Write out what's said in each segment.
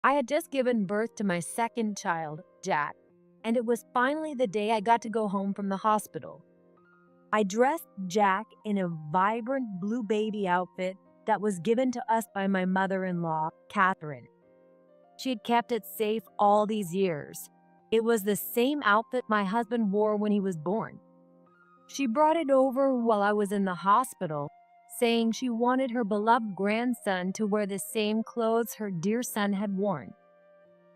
I had just given birth to my second child, Jack, and it was finally the day I got to go home from the hospital. I dressed Jack in a vibrant blue baby outfit that was given to us by my mother in law, Catherine. She had kept it safe all these years. It was the same outfit my husband wore when he was born. She brought it over while I was in the hospital, saying she wanted her beloved grandson to wear the same clothes her dear son had worn.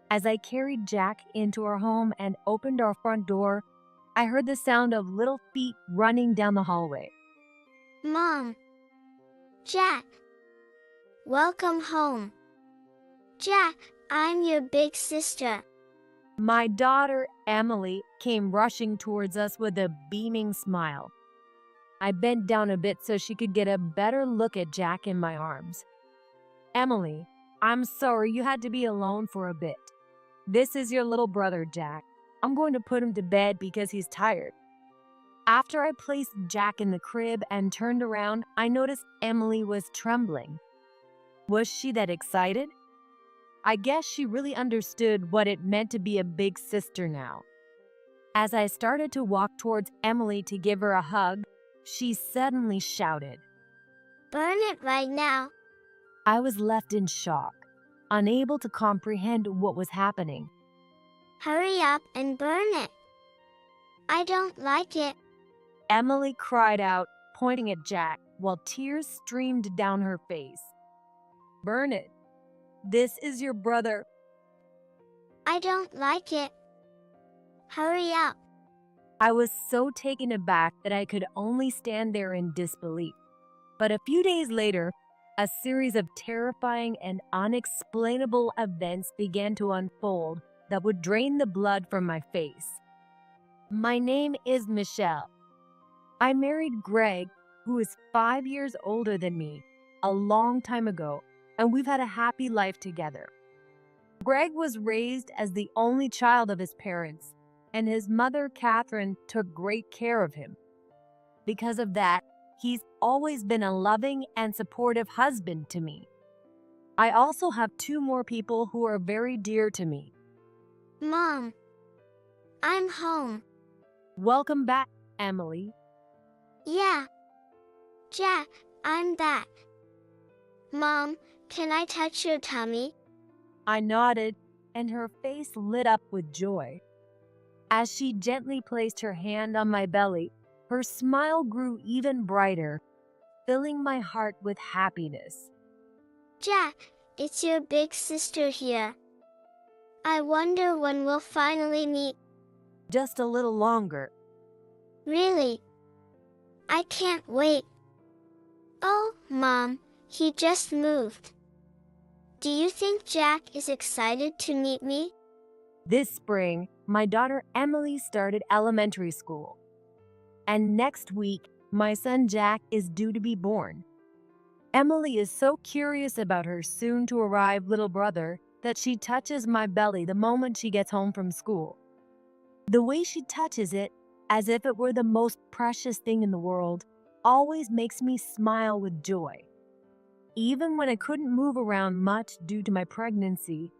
As I carried Jack into our home and opened our front door, I heard the sound of little feet running down the hallway. Mom! Jack! Welcome home. Jack, I'm your big sister. My daughter, Emily, came rushing towards us with a beaming smile. I bent down a bit so she could get a better look at Jack in my arms. Emily, I'm sorry you had to be alone for a bit. This is your little brother, Jack. I'm going to put him to bed because he's tired. After I placed Jack in the crib and turned around, I noticed Emily was trembling. Was she that excited? I guess she really understood what it meant to be a big sister now. As I started to walk towards Emily to give her a hug, she suddenly shouted. Burn it right now. I was left in shock, unable to comprehend what was happening. Hurry up and burn it. I don't like it. Emily cried out, pointing at Jack, while tears streamed down her face. Burn it. This is your brother. I don't like it. Hurry up. I was so taken aback that I could only stand there in disbelief. But a few days later, a series of terrifying and unexplainable events began to unfold that would drain the blood from my face. My name is Michelle. I married Greg, who is 5 years older than me, a long time ago, and we've had a happy life together. Greg was raised as the only child of his parents, and his mother, Catherine, took great care of him. Because of that, he's always been a loving and supportive husband to me. I also have 2 more people who are very dear to me. Mom! I'm home. Welcome back, Emily. Yeah. Jack, I'm back. Mom, can I touch your tummy? I nodded, and her face lit up with joy. As she gently placed her hand on my belly, her smile grew even brighter, filling my heart with happiness. Jack, it's your big sister here. I wonder when we'll finally meet. Just a little longer. Really? I can't wait. Oh, Mom, he just moved. Do you think Jack is excited to meet me? This spring, my daughter Emily started elementary school. And next week, my son Jack is due to be born. Emily is so curious about her soon-to-arrive little brother that she touches my belly the moment she gets home from school. The way she touches it, as if it were the most precious thing in the world, always makes me smile with joy. Even when I couldn't move around much due to my pregnancy,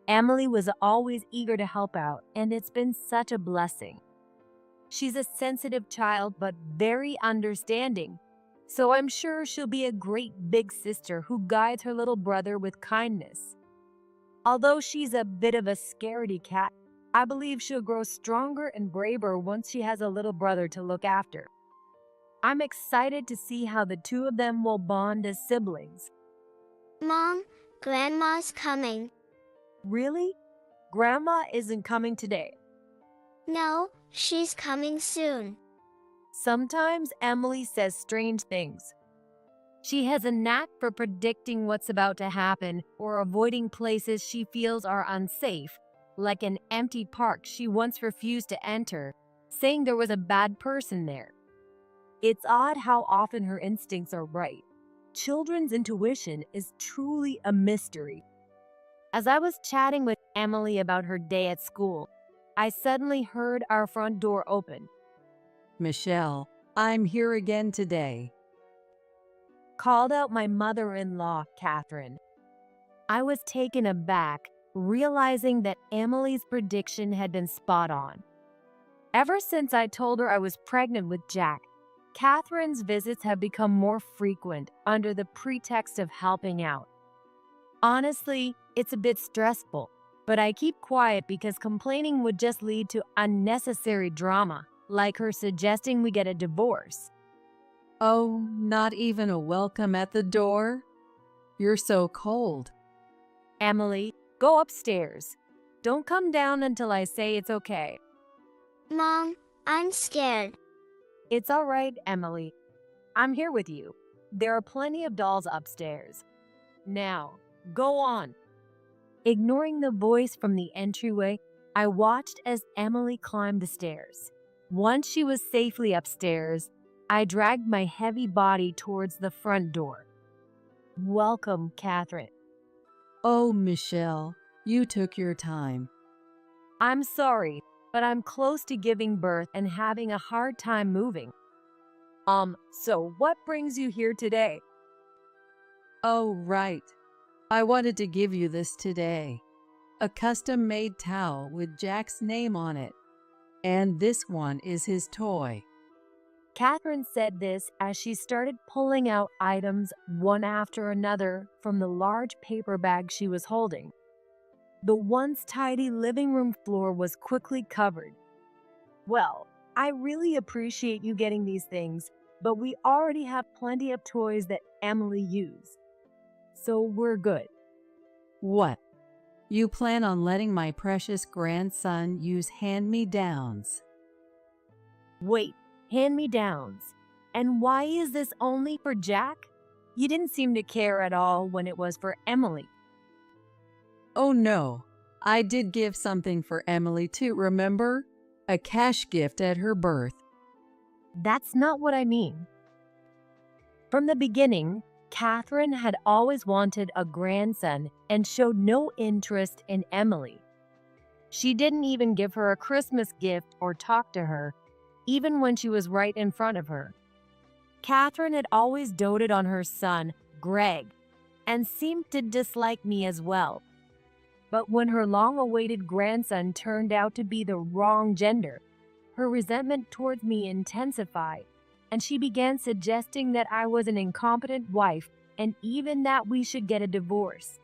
Emily was always eager to help out, and it's been such a blessing. She's a sensitive child, but very understanding, so I'm sure she'll be a great big sister who guides her little brother with kindness. Although she's a bit of a scaredy cat, I believe she'll grow stronger and braver once she has a little brother to look after. I'm excited to see how the 2 of them will bond as siblings. Mom, Grandma's coming. Really? Grandma isn't coming today. No, she's coming soon. Sometimes Emily says strange things. She has a knack for predicting what's about to happen or avoiding places she feels are unsafe, like an empty park she once refused to enter, saying there was a bad person there. It's odd how often her instincts are right. Children's intuition is truly a mystery. As I was chatting with Emily about her day at school, I suddenly heard our front door open. Michelle, I'm here again today. Called out my mother-in-law, Catherine. I was taken aback, realizing that Emily's prediction had been spot on. Ever since I told her I was pregnant with Jack, Catherine's visits have become more frequent under the pretext of helping out. Honestly, it's a bit stressful, but I keep quiet because complaining would just lead to unnecessary drama, like her suggesting we get a divorce. Oh, not even a welcome at the door? You're so cold. Emily, go upstairs. Don't come down until I say it's okay. Mom, I'm scared. It's all right, Emily. I'm here with you. There are plenty of dolls upstairs. Now, go on. Ignoring the voice from the entryway, I watched as Emily climbed the stairs. Once she was safely upstairs, I dragged my heavy body towards the front door. Welcome, Catherine. Oh, Michelle, you took your time. I'm sorry, but I'm close to giving birth and having a hard time moving. So what brings you here today? Oh, right. I wanted to give you this today. A custom-made towel with Jack's name on it. And this one is his toy. Catherine said this as she started pulling out items one after another from the large paper bag she was holding. The once tidy living room floor was quickly covered. Well, I really appreciate you getting these things, but we already have plenty of toys that Emily used. So we're good. What? You plan on letting my precious grandson use hand-me-downs? Wait, hand-me-downs. And why is this only for Jack? You didn't seem to care at all when it was for Emily. Oh no, I did give something for Emily too, remember? A cash gift at her birth. That's not what I mean. From the beginning, Catherine had always wanted a grandson and showed no interest in Emily. She didn't even give her a Christmas gift or talk to her, even when she was right in front of her. Catherine had always doted on her son, Greg, and seemed to dislike me as well. But when her long-awaited grandson turned out to be the wrong gender, her resentment towards me intensified, and she began suggesting that I was an incompetent wife and even that we should get a divorce.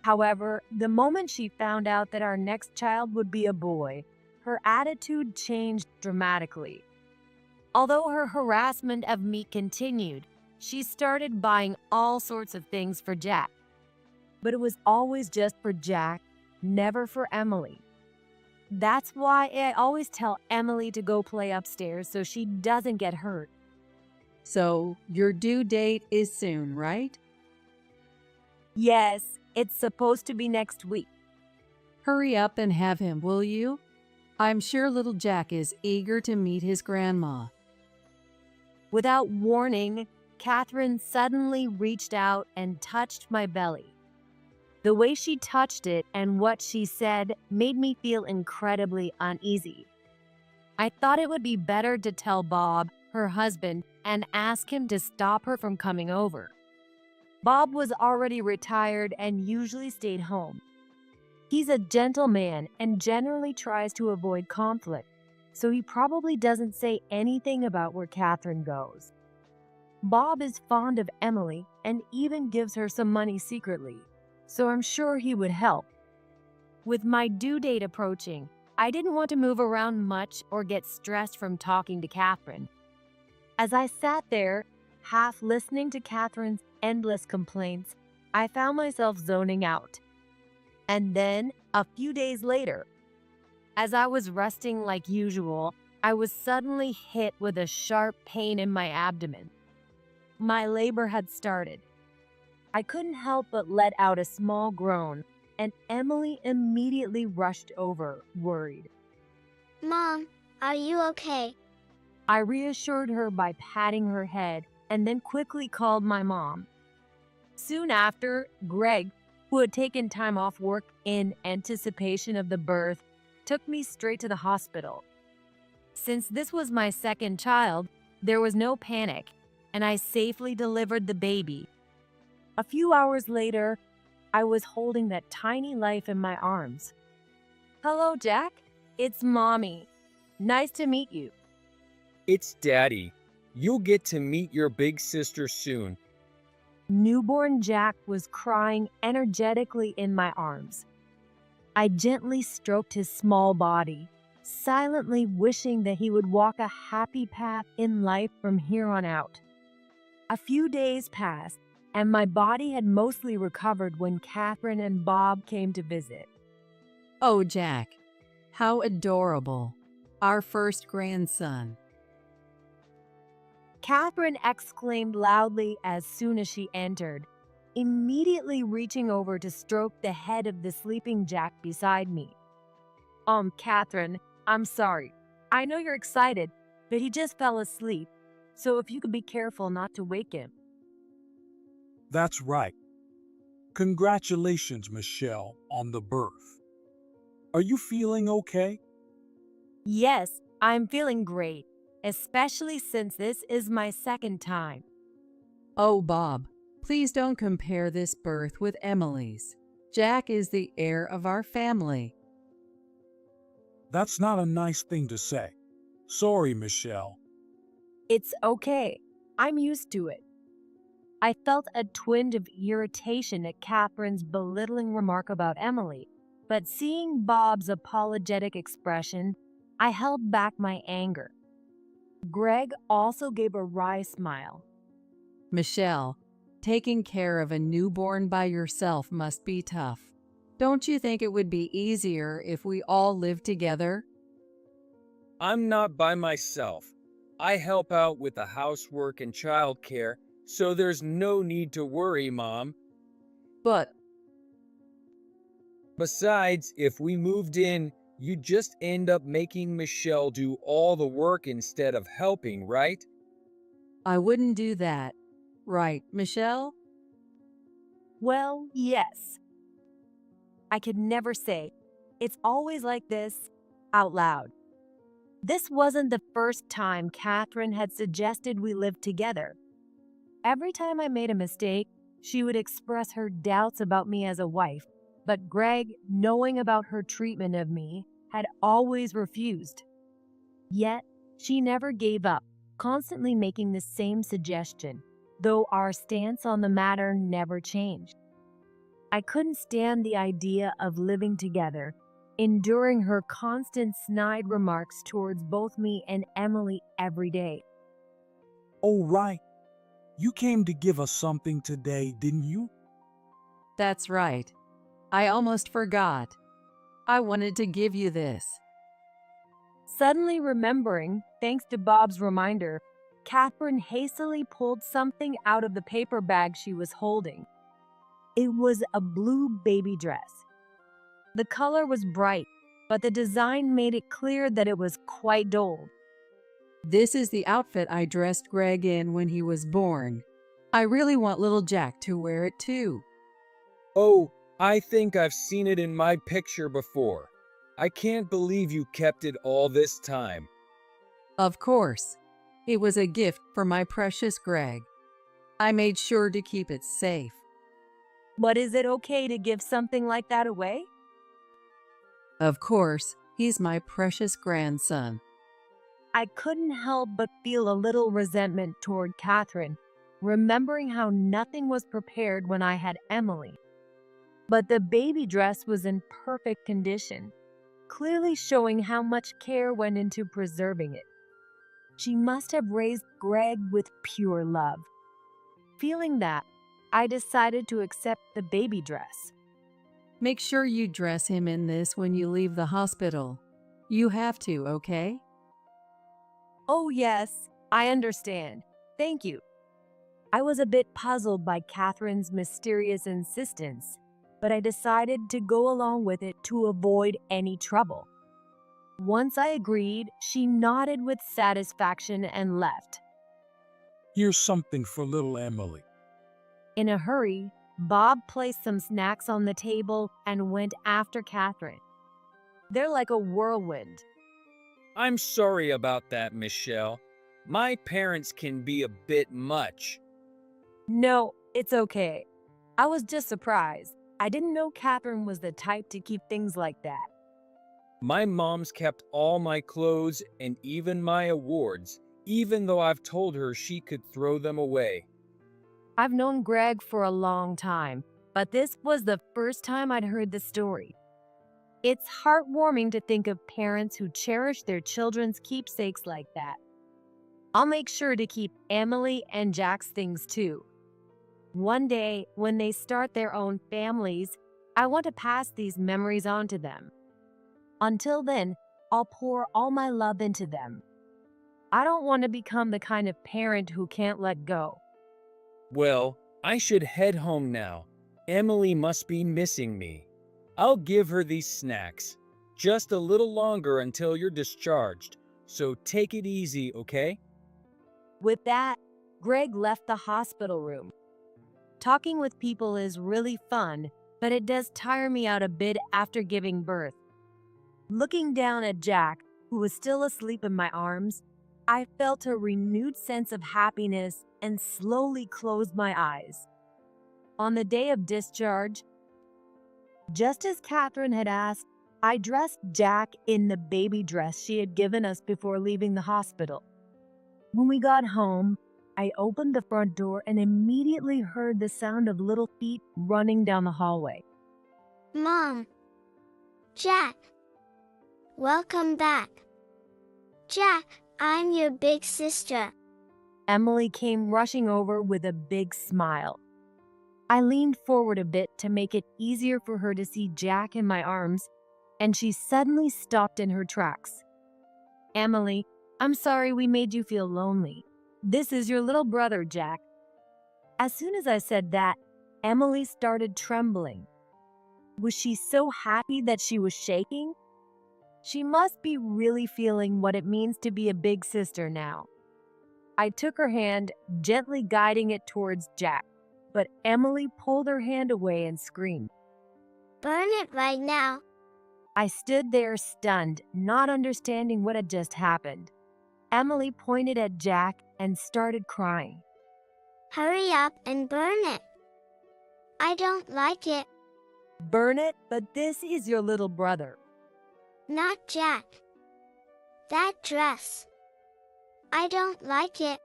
However, the moment she found out that our next child would be a boy, her attitude changed dramatically. Although her harassment of me continued, she started buying all sorts of things for Jack. But it was always just for Jack, never for Emily. That's why I always tell Emily to go play upstairs so she doesn't get hurt. So, your due date is soon, right? Yes, it's supposed to be next week. Hurry up and have him, will you? I'm sure little Jack is eager to meet his grandma. Without warning, Catherine suddenly reached out and touched my belly. The way she touched it and what she said made me feel incredibly uneasy. I thought it would be better to tell Bob, her husband, and ask him to stop her from coming over. Bob was already retired and usually stayed home. He's a gentleman and generally tries to avoid conflict, so he probably doesn't say anything about where Catherine goes. Bob is fond of Emily and even gives her some money secretly, so I'm sure he would help. With my due date approaching, I didn't want to move around much or get stressed from talking to Catherine. As I sat there, half listening to Catherine's endless complaints, I found myself zoning out. And then, a few days later, as I was resting like usual, I was suddenly hit with a sharp pain in my abdomen. My labor had started. I couldn't help but let out a small groan, and Emily immediately rushed over, worried. Mom, are you okay? I reassured her by patting her head and then quickly called my mom. Soon after, Greg, who had taken time off work in anticipation of the birth, took me straight to the hospital. Since this was my second child, there was no panic, and I safely delivered the baby. A few hours later, I was holding that tiny life in my arms. Hello, Jack. It's Mommy. Nice to meet you. It's Daddy. You'll get to meet your big sister soon. Newborn Jack was crying energetically in my arms. I gently stroked his small body, silently wishing that he would walk a happy path in life from here on out. A few days passed, and my body had mostly recovered when Catherine and Bob came to visit. Oh, Jack, how adorable. Our first grandson. Catherine exclaimed loudly as soon as she entered, immediately reaching over to stroke the head of the sleeping Jack beside me. Catherine, I'm sorry. I know you're excited, but he just fell asleep, so if you could be careful not to wake him. That's right. Congratulations, Michelle, on the birth. Are you feeling okay? Yes, I'm feeling great, especially since this is my second time. Oh, Bob, please don't compare this birth with Emily's. Jack is the heir of our family. That's not a nice thing to say. Sorry, Michelle. It's okay. I'm used to it. I felt a twinge of irritation at Catherine's belittling remark about Emily, but seeing Bob's apologetic expression, I held back my anger. Greg also gave a wry smile. Michelle, taking care of a newborn by yourself must be tough. Don't you think it would be easier if we all lived together? I'm not by myself. I help out with the housework and childcare, so there's no need to worry, Mom. But Besides, if we moved in, you'd just end up making Michelle do all the work instead of helping, right? I wouldn't do that. Right, Michelle? Well, yes. I could never say, "It's always like this," out loud. This wasn't the first time Catherine had suggested we live together. Every time I made a mistake, she would express her doubts about me as a wife, but Greg, knowing about her treatment of me, had always refused. Yet, she never gave up, constantly making the same suggestion, though our stance on the matter never changed. I couldn't stand the idea of living together, enduring her constant snide remarks towards both me and Emily every day. Oh, right. You came to give us something today, didn't you? That's right. I almost forgot. I wanted to give you this. Suddenly remembering, thanks to Bob's reminder, Catherine hastily pulled something out of the paper bag she was holding. It was a blue baby dress. The color was bright, but the design made it clear that it was quite old. This is the outfit I dressed Greg in when he was born. I really want little Jack to wear it too. Oh, I think I've seen it in my picture before. I can't believe you kept it all this time. Of course. It was a gift for my precious Greg. I made sure to keep it safe. But is it okay to give something like that away? Of course, he's my precious grandson. I couldn't help but feel a little resentment toward Catherine, remembering how nothing was prepared when I had Emily. But the baby dress was in perfect condition, clearly showing how much care went into preserving it. She must have raised Greg with pure love. Feeling that, I decided to accept the baby dress. Make sure you dress him in this when you leave the hospital. You have to, okay? Oh yes, I understand. Thank you. I was a bit puzzled by Catherine's mysterious insistence, but I decided to go along with it to avoid any trouble. Once I agreed, she nodded with satisfaction and left. Here's something for little Emily. In a hurry, Bob placed some snacks on the table and went after Catherine. They're like a whirlwind. I'm sorry about that, Michelle. My parents can be a bit much. No, it's okay. I was just surprised. I didn't know Catherine was the type to keep things like that. My mom's kept all my clothes and even my awards, even though I've told her she could throw them away. I've known Greg for a long time, but this was the first time I'd heard the story. It's heartwarming to think of parents who cherish their children's keepsakes like that. I'll make sure to keep Emily and Jack's things too. One day, when they start their own families, I want to pass these memories on to them. Until then, I'll pour all my love into them. I don't want to become the kind of parent who can't let go. Well, I should head home now. Emily must be missing me. I'll give her these snacks. Just a little longer until you're discharged, so take it easy, okay? With that, Greg left the hospital room. Talking with people is really fun, but it does tire me out a bit after giving birth. Looking down at Jack, who was still asleep in my arms, I felt a renewed sense of happiness and slowly closed my eyes. On the day of discharge, just as Catherine had asked, I dressed Jack in the baby dress she had given us before leaving the hospital. When we got home, I opened the front door and immediately heard the sound of little feet running down the hallway. Mom. Jack. Welcome back. Jack, I'm your big sister. Emily came rushing over with a big smile. I leaned forward a bit to make it easier for her to see Jack in my arms, and she suddenly stopped in her tracks. Emily, I'm sorry we made you feel lonely. This is your little brother, Jack. As soon as I said that, Emily started trembling. Was she so happy that she was shaking? She must be really feeling what it means to be a big sister now. I took her hand, gently guiding it towards Jack, but Emily pulled her hand away and screamed. Burn it right now. I stood there stunned, not understanding what had just happened. Emily pointed at Jack and started crying. Hurry up and burn it. I don't like it. Burn it, but this is your little brother. Not Jack. That dress. I don't like it.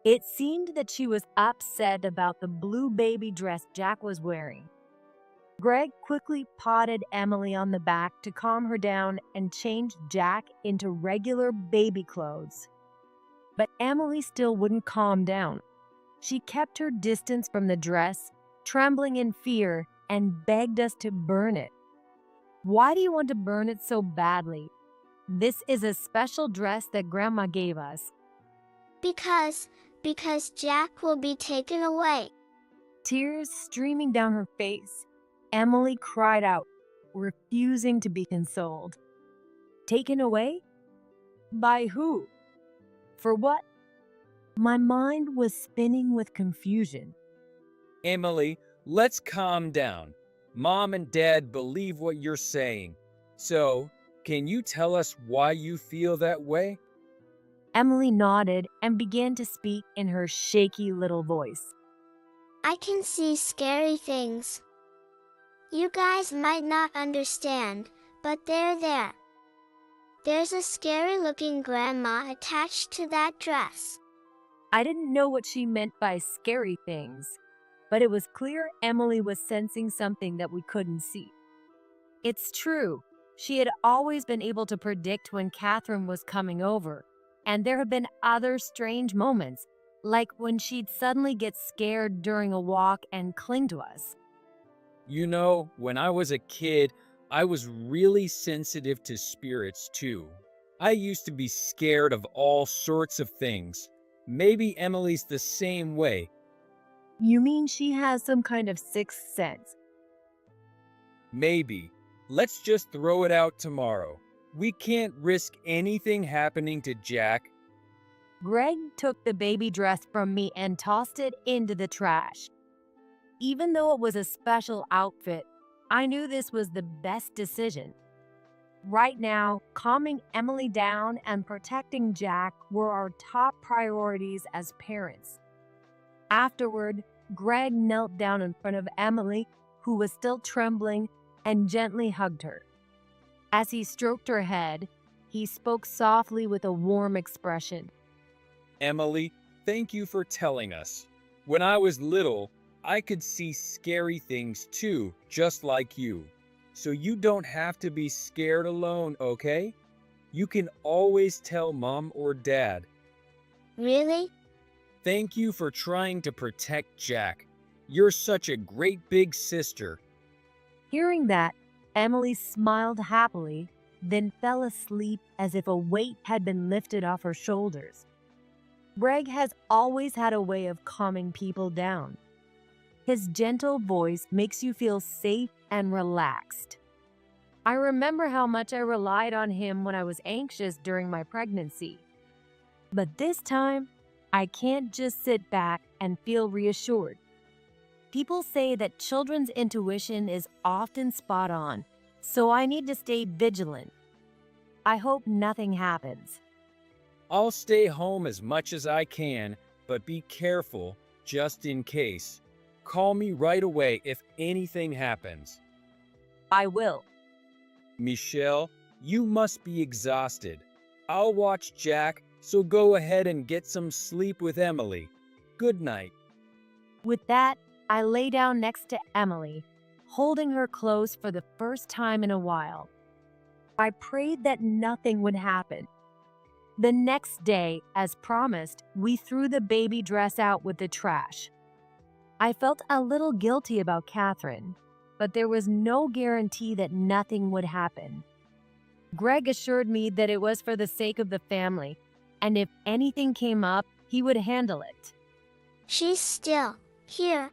It seemed that she was upset about the blue baby dress Jack was wearing. Greg quickly patted Emily on the back to calm her down and changed Jack into regular baby clothes. But Emily still wouldn't calm down. She kept her distance from the dress, trembling in fear, and begged us to burn it. Why do you want to burn it so badly? This is a special dress that Grandma gave us. Because Jack will be taken away. Tears streaming down her face, Emily cried out, refusing to be consoled. Taken away? By who? For what? My mind was spinning with confusion. Emily, let's calm down. Mom and Dad believe what you're saying. So, can you tell us why you feel that way? Emily nodded and began to speak in her shaky little voice. I can see scary things. You guys might not understand, but they're there. There's a scary-looking grandma attached to that dress. I didn't know what she meant by scary things, but it was clear Emily was sensing something that we couldn't see. It's true, she had always been able to predict when Catherine was coming over, and there had been other strange moments, like when she'd suddenly get scared during a walk and cling to us. You know, when I was a kid, I was really sensitive to spirits too. I used to be scared of all sorts of things. Maybe Emily's the same way. You mean she has some kind of sixth sense? Maybe. Let's just throw it out tomorrow. We can't risk anything happening to Jack. Greg took the baby dress from me and tossed it into the trash. Even though it was a special outfit, I knew this was the best decision. Right now, calming Emily down and protecting Jack were our top priorities as parents. Afterward, Greg knelt down in front of Emily, who who was still trembling, and gently hugged her. As he stroked her head, he spoke softly with a warm expression. Emily, thank you for telling us. When I was little, I could see scary things too, just like you. So you don't have to be scared alone, okay? You can always tell mom or dad. Really? Thank you for trying to protect Jack. You're such a great big sister. Hearing that, Emily smiled happily, then fell asleep as if a weight had been lifted off her shoulders. Greg has always had a way of calming people down. His gentle voice makes you feel safe and relaxed. I remember how much I relied on him when I was anxious during my pregnancy. But this time, I can't just sit back and feel reassured. People say that children's intuition is often spot on, so I need to stay vigilant. I hope nothing happens. I'll stay home as much as I can, but be careful just in case. Call me right away if anything happens. I will. Michelle, you must be exhausted. I'll watch Jack, so go ahead and get some sleep with Emily. Good night. With that, I lay down next to Emily, holding her close for the first time in a while. I prayed that nothing would happen. The next day, as promised, we threw the baby dress out with the trash. I felt a little guilty about Catherine, but there was no guarantee that nothing would happen. Greg assured me that it was for the sake of the family, and if anything came up, he would handle it. She's still here.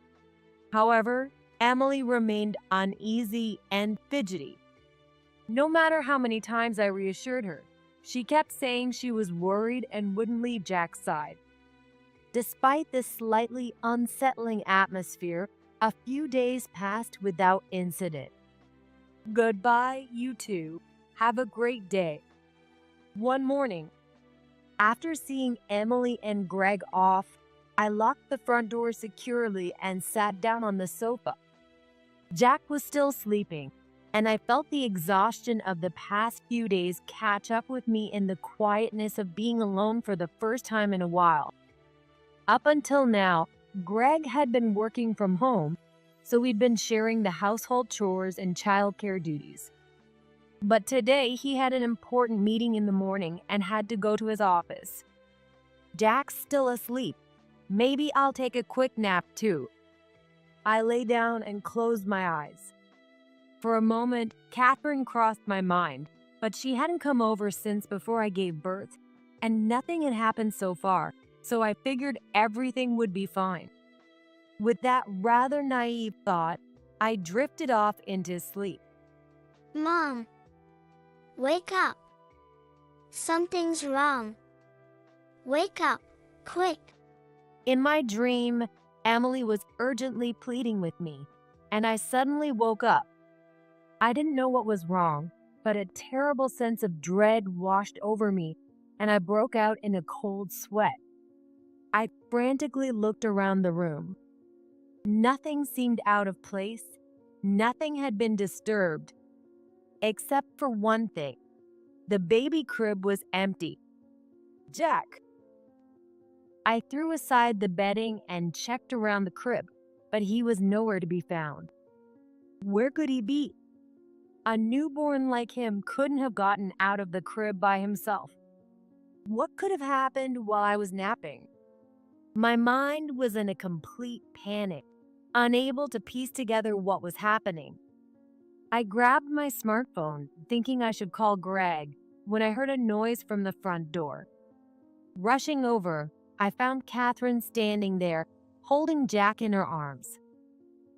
However, Emily remained uneasy and fidgety. No matter how many times I reassured her, she kept saying she was worried and wouldn't leave Jack's side. Despite this slightly unsettling atmosphere, a few days passed without incident. Goodbye, you two. Have a great day. One morning, after seeing Emily and Greg off, I locked the front door securely and sat down on the sofa. Jack was still sleeping, and I felt the exhaustion of the past few days catch up with me in the quietness of being alone for the first time in a while. Up until now, Greg had been working from home, so we'd been sharing the household chores and childcare duties. But today, he had an important meeting in the morning and had to go to his office. Jack's still asleep. Maybe I'll take a quick nap too. I lay down and closed my eyes. For a moment, Catherine crossed my mind, but she hadn't come over since before I gave birth, and nothing had happened so far, so I figured everything would be fine. With that rather naive thought, I drifted off into sleep. Mom, wake up. Something's wrong. Wake up, quick. In my dream, Emily was urgently pleading with me, and I suddenly woke up. I didn't know what was wrong, but a terrible sense of dread washed over me, and I broke out in a cold sweat. I frantically looked around the room. Nothing seemed out of place. Nothing had been disturbed, except for one thing. The baby crib was empty. Jack! I threw aside the bedding and checked around the crib, but he was nowhere to be found. Where could he be? A newborn like him couldn't have gotten out of the crib by himself. What could have happened while I was napping? My mind was in a complete panic, unable to piece together what was happening. I grabbed my smartphone, thinking I should call Greg, when I heard a noise from the front door. Rushing over, I found Catherine standing there, holding Jack in her arms.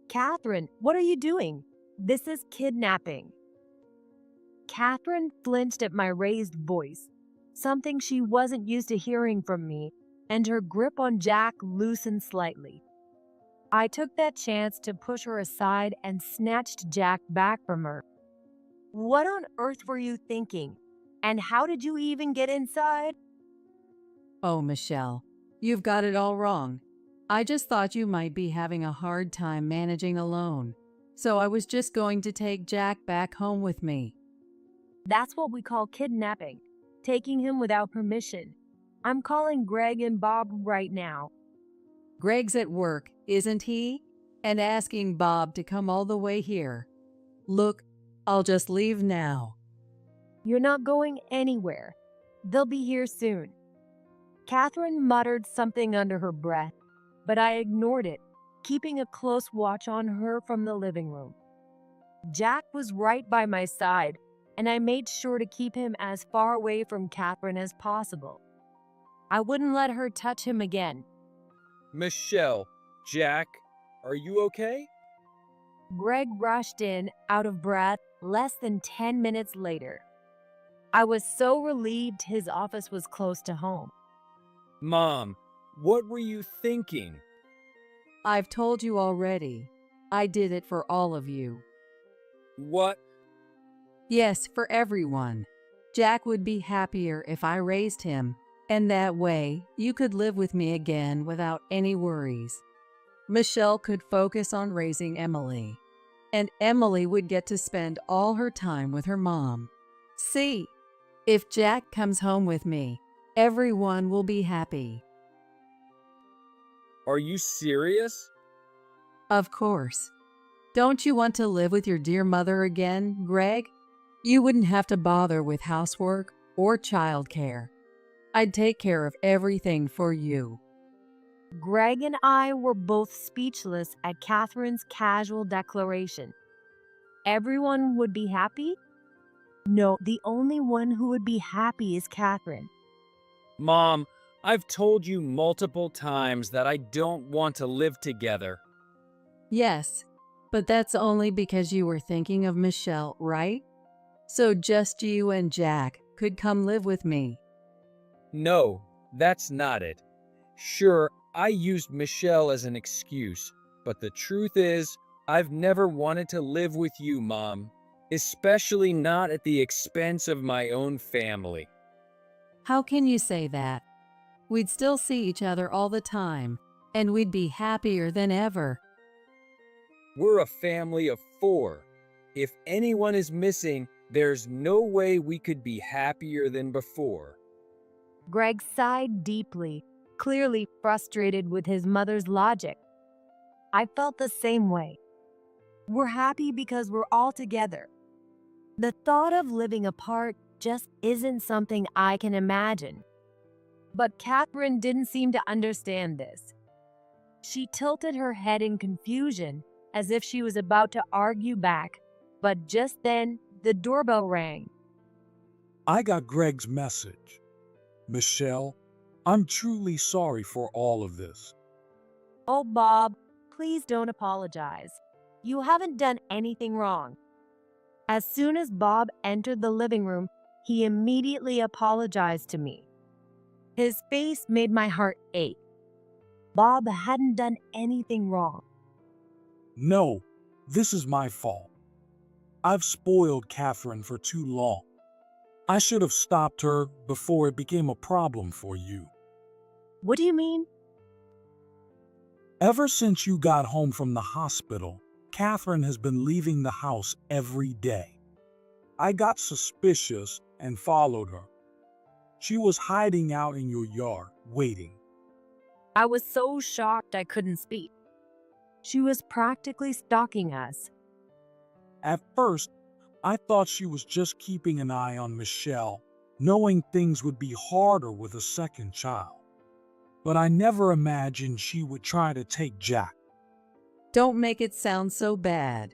Catherine, what are you doing? This is kidnapping. Catherine flinched at my raised voice, something she wasn't used to hearing from me, and her grip on Jack loosened slightly. I took that chance to push her aside and snatched Jack back from her. What on earth were you thinking? And how did you even get inside? Oh, Michelle, you've got it all wrong. I just thought you might be having a hard time managing alone. so I was just going to take Jack back home with me. That's what we call kidnapping, taking him without permission. I'm calling Greg and Bob right now. Greg's at work, isn't he? And asking Bob to come all the way here. Look, I'll just leave now. You're not going anywhere. They'll be here soon. Catherine muttered something under her breath, but I ignored it, keeping a close watch on her from the living room. Jack was right by my side, and I made sure to keep him as far away from Catherine as possible. I wouldn't let her touch him again. Michelle, Jack, are you okay? Greg rushed in, out of breath, less than 10 minutes later. I was so relieved his office was close to home. Mom, what were you thinking? I've told you already. I did it for all of you. What? Yes, for everyone. Jack would be happier if I raised him, and that way you could live with me again without any worries. Michelle could focus on raising Emily, and Emily would get to spend all her time with her mom. See, if Jack comes home with me, everyone will be happy. Are you serious? Of course. Don't you want to live with your dear mother again, Greg? You wouldn't have to bother with housework or childcare. I'd take care of everything for you. Greg and I were both speechless at Catherine's casual declaration. Everyone would be happy? No, the only one who would be happy is Catherine. Mom, I've told you multiple times that I don't want to live together. Yes, but that's only because you were thinking of Michelle, right? So just you and Jack could come live with me. No, that's not it. Sure, I used Michelle as an excuse, but the truth is, I've never wanted to live with you, Mom, especially not at the expense of my own family. How can you say that? We'd still see each other all the time, and we'd be happier than ever. We're a family of 4. If anyone is missing, there's no way we could be happier than before. Greg sighed deeply, clearly frustrated with his mother's logic. I felt the same way. We're happy because we're all together. The thought of living apart just isn't something I can imagine. But Catherine didn't seem to understand this. She tilted her head in confusion, as if she was about to argue back, but just then, the doorbell rang. I got Greg's message. Michelle, I'm truly sorry for all of this. Oh, Bob, please don't apologize. You haven't done anything wrong. As soon as Bob entered the living room, he immediately apologized to me. His face made my heart ache. Bob hadn't done anything wrong. No, this is my fault. I've spoiled Catherine for too long. I should have stopped her before it became a problem for you. What do you mean? Ever since you got home from the hospital, Catherine has been leaving the house every day. I got suspicious and followed her. She was hiding out in your yard, waiting. I was so shocked I couldn't speak. She was practically stalking us. At first, I thought she was just keeping an eye on Michelle, knowing things would be harder with a second child. But I never imagined she would try to take Jack. Don't make it sound so bad.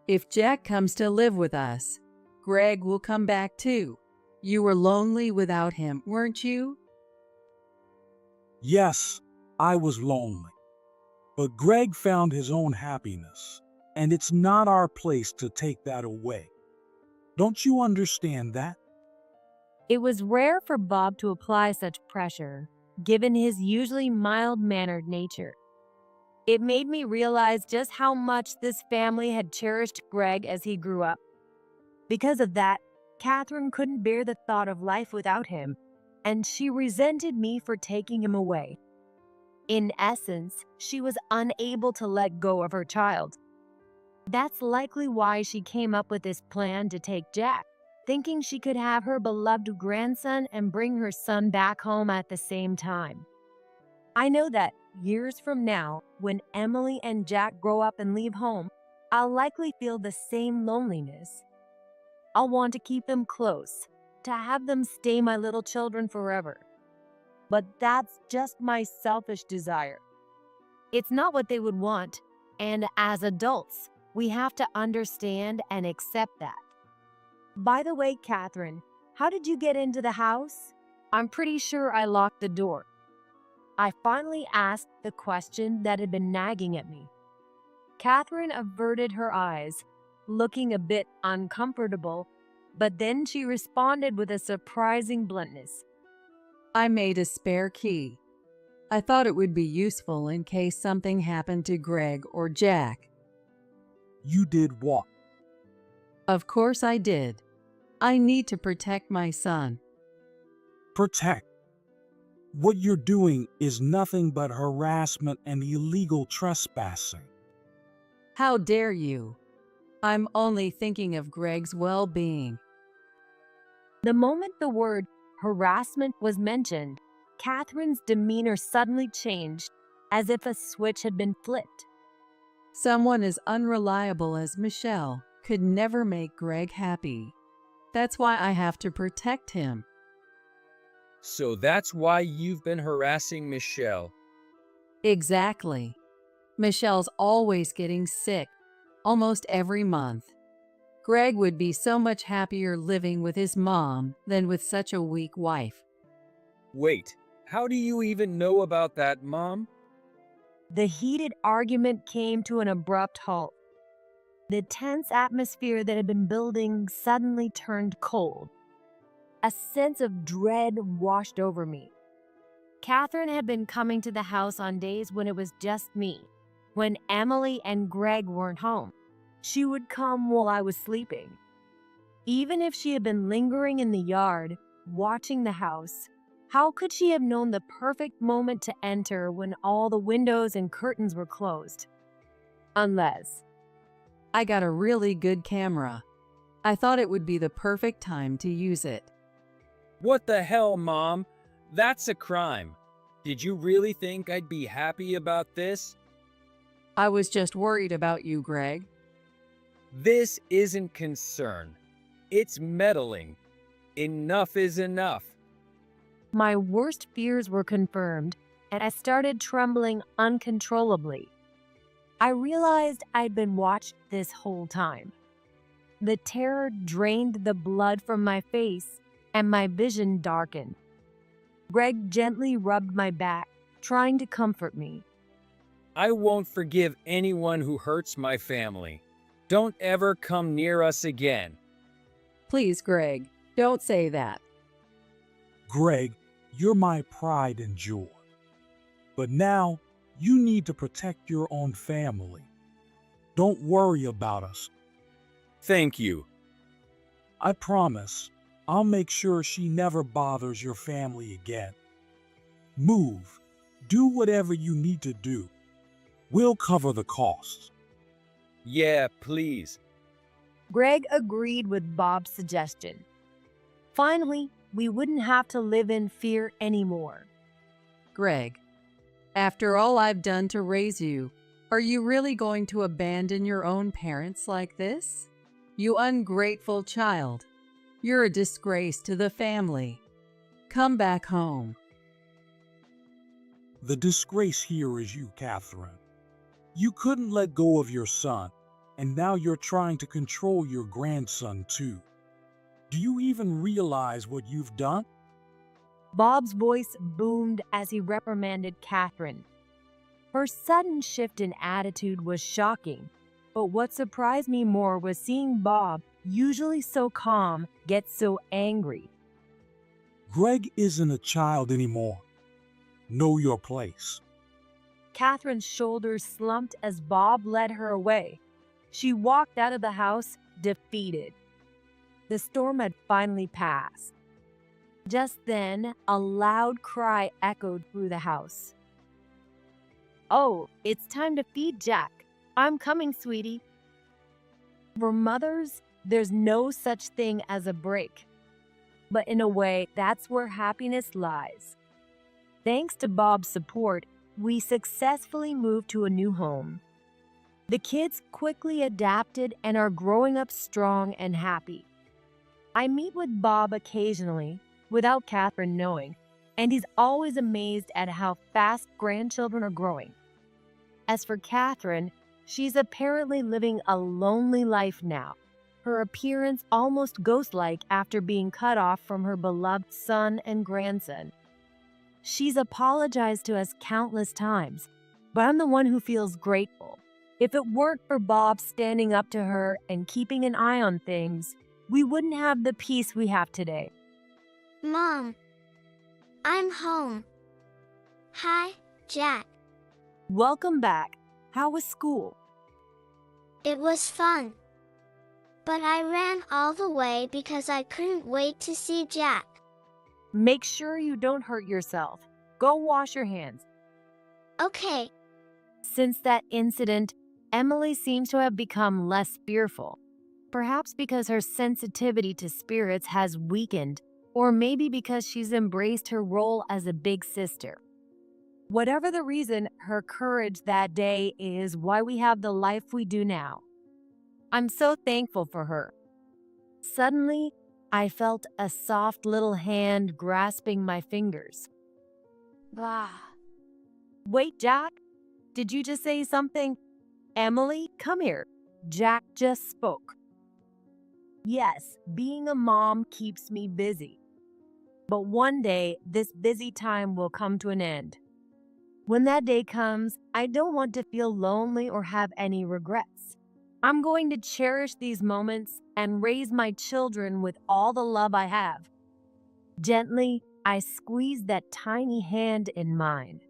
If Jack comes to live with us, Greg will come back too. You were lonely without him, weren't you? Yes, I was lonely. But Greg found his own happiness, and it's not our place to take that away. Don't you understand that? It was rare for Bob to apply such pressure, given his usually mild-mannered nature. It made me realize just how much this family had cherished Greg as he grew up. Because of that, Catherine couldn't bear the thought of life without him, and she resented me for taking him away. In essence, she was unable to let go of her child. That's likely why she came up with this plan to take Jack, thinking she could have her beloved grandson and bring her son back home at the same time. I know that years from now, when Emily and Jack grow up and leave home, I'll likely feel the same loneliness. I'll want to keep them close, to have them stay my little children forever. But that's just my selfish desire. It's not what they would want, and as adults, we have to understand and accept that. By the way, Catherine, how did you get into the house? I'm pretty sure I locked the door. I finally asked the question that had been nagging at me. Catherine averted her eyes, looking a bit uncomfortable, but then she responded with a surprising bluntness. I made a spare key. I thought it would be useful in case something happened to Greg or Jack. You did what? Of course I did. I need to protect my son. Protect. What you're doing is nothing but harassment and illegal trespassing. How dare you? I'm only thinking of Greg's well-being. The moment the word harassment was mentioned, Catherine's demeanor suddenly changed, as if a switch had been flipped. Someone as unreliable as Michelle could never make Greg happy. That's why I have to protect him. So that's why you've been harassing Michelle. Exactly. Michelle's always getting sick, almost every month. Greg would be so much happier living with his mom than with such a weak wife. Wait, how do you even know about that, Mom? The heated argument came to an abrupt halt. The tense atmosphere that had been building suddenly turned cold. A sense of dread washed over me. Catherine had been coming to the house on days when it was just me, when Emily and Greg weren't home. She would come while I was sleeping. Even if she had been lingering in the yard, watching the house, how could she have known the perfect moment to enter when all the windows and curtains were closed? Unless I got a really good camera. I thought it would be the perfect time to use it. What the hell, Mom? That's a crime. Did you really think I'd be happy about this? I was just worried about you, Greg. This isn't concern. It's meddling. Enough is enough. my worst fears were confirmed, and I started trembling uncontrollably. I realized I'd been watched this whole time. The terror drained the blood from my face, and my vision darkened. Greg gently rubbed my back, trying to comfort me. I won't forgive anyone who hurts my family. Don't ever come near us again. Please, Greg, don't say that. Greg, you're my pride and joy. But now, you need to protect your own family. Don't worry about us. Thank you. I promise, I'll make sure she never bothers your family again. Move. Do whatever you need to do. We'll cover the costs. Yeah, please. Greg agreed with Bob's suggestion. Finally, we wouldn't have to live in fear anymore. Greg, after all I've done to raise you, are you really going to abandon your own parents like this? You ungrateful child. You're a disgrace to the family. Come back home. The disgrace here is you, Catherine. You couldn't let go of your son, and now you're trying to control your grandson too. Do you even realize what you've done? Bob's voice boomed as he reprimanded Catherine. Her sudden shift in attitude was shocking, but what surprised me more was seeing Bob, usually so calm, get so angry. Greg isn't a child anymore. Know your place. Catherine's shoulders slumped as Bob led her away. She walked out of the house, defeated. The storm had finally passed. Just then, a loud cry echoed through the house. "Oh, it's time to feed Jack. I'm coming, sweetie." For mothers, there's no such thing as a break. But in a way, that's where happiness lies. Thanks to Bob's support, we successfully moved to a new home. The kids quickly adapted and are growing up strong and happy. I meet with Bob occasionally, without Catherine knowing, and he's always amazed at how fast grandchildren are growing. As for Catherine, she's apparently living a lonely life now, her appearance almost ghost-like after being cut off from her beloved son and grandson. She's apologized to us countless times, but I'm the one who feels grateful. If it weren't for Bob standing up to her and keeping an eye on things, we wouldn't have the peace we have today. Mom, I'm home. Hi, Jack. Welcome back. How was school? It was fun. But I ran all the way because I couldn't wait to see Jack. Make sure you don't hurt yourself. Go wash your hands. Okay, Since that incident, Emily seems to have become less fearful. Perhaps because her sensitivity to spirits has weakened, or maybe because she's embraced her role as a big sister. Whatever the reason, her courage that day is why we have the life we do now. I'm so thankful for her. Suddenly, I felt a soft little hand grasping my fingers. blah. Wait, Jack, did you just say something? Emily, come here. Jack just spoke. Yes, being a mom keeps me busy. But one day, this busy time will come to an end. When that day comes, I don't want to feel lonely or have any regrets. I'm going to cherish these moments and raise my children with all the love I have. Gently, I squeeze that tiny hand in mine.